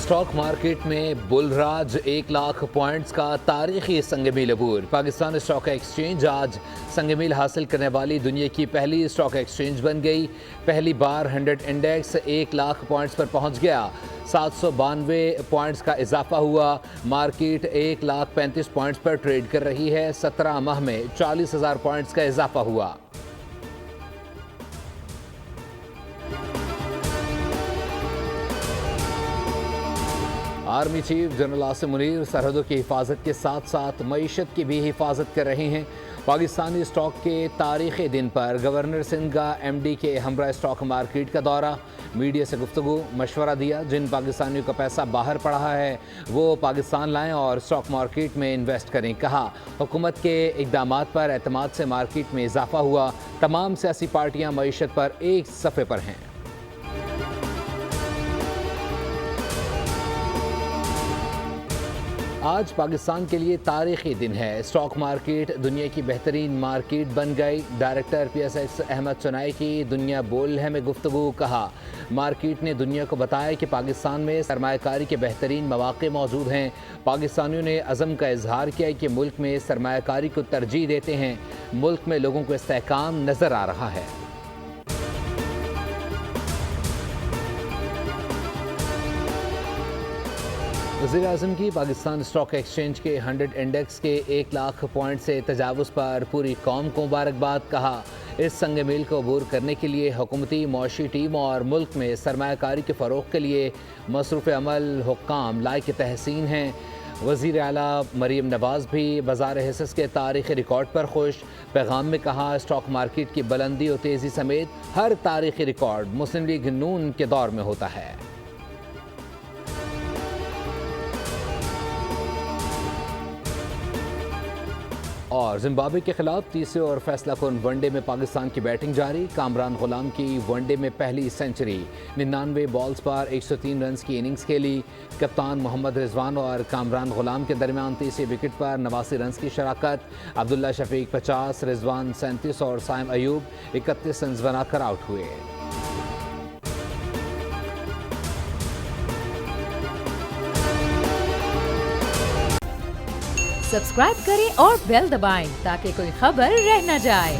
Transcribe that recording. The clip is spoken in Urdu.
اسٹاک مارکیٹ میں بل راج 1 لاکھ پوائنٹس کا تاریخی سنگ میل عبور۔ پاکستان اسٹاک ایکسچینج آج سنگ میل حاصل کرنے والی دنیا کی پہلی اسٹاک ایکسچینج بن گئی۔ پہلی بار 100 انڈیکس 1 لاکھ پوائنٹس پر پہنچ گیا۔ 792 پوائنٹس کا اضافہ ہوا۔ مارکیٹ 1,35,000 پوائنٹس پر ٹریڈ کر رہی ہے۔ 17 ماہ میں 40,000 پوائنٹس کا اضافہ ہوا۔ Army chief general Asim Munir سرحدوں کی حفاظت کے ساتھ ساتھ معیشت کی بھی حفاظت کر رہے ہیں۔ پاکستانی اسٹاک کے تاریخی دن پر گورنر سندھ کا MD کے ہمراہ اسٹاک مارکیٹ کا دورہ، میڈیا سے گفتگو، مشورہ دیا۔ جن پاکستانیوں کا پیسہ باہر پڑا ہے وہ پاکستان لائیں اور اسٹاک مارکیٹ میں انویسٹ کریں۔ کہا حکومت کے اقدامات پر اعتماد سے مارکیٹ میں اضافہ ہوا۔ تمام سیاسی پارٹیاں معیشت پر ایک صفحے پر ہیں۔ آج پاکستان کے لیے تاریخی دن ہے۔ اسٹاک مارکیٹ دنیا کی بہترین مارکیٹ بن گئی۔ ڈائریکٹر PSX احمد چنائی کی دنیا بول ہے میں گفتگو۔ کہا مارکیٹ نے دنیا کو بتایا کہ پاکستان میں سرمایہ کاری کے بہترین مواقع موجود ہیں۔ پاکستانیوں نے عزم کا اظہار کیا کہ ملک میں سرمایہ کاری کو ترجیح دیتے ہیں۔ ملک میں لوگوں کو استحکام نظر آ رہا ہے۔ وزیر اعظم کی پاکستان اسٹاک ایکسچینج کے 100 انڈیکس کے 1 لاکھ پوائنٹ سے تجاوز پر پوری قوم کو مبارکباد۔ کہا اس سنگ میل کو عبور کرنے کے لیے حکومتی معاشی ٹیم اور ملک میں سرمایہ کاری کے فروغ کے لیے مصروف عمل حکام لائق تحسین ہیں۔ وزیر اعلیٰ مریم نواز بھی بازار حصص کے تاریخی ریکارڈ پر خوش۔ پیغام میں کہا اسٹاک مارکیٹ کی بلندی اور تیزی سمیت ہر تاریخی ریکارڈ مسلم لیگ نون کے دور میں ہوتا ہے۔ اور زمبابوے کے خلاف تیسرے اور فیصلہ کن ون ڈے میں پاکستان کی بیٹنگ جاری۔ کامران غلام کی ون ڈے میں پہلی سنچری، 99 بالز پر 103 رنز کی اننگز کھیلی۔ کپتان محمد رضوان اور کامران غلام کے درمیان تیسری وکٹ پر 89 رنز کی شراکت۔ عبداللہ شفیق 50، رضوان 37 اور سائم ایوب 31 رنز بنا کر آؤٹ ہوئے۔ سبسکرائب کریں اور بیل دبائیں تاکہ کوئی خبر رہ نہ جائے۔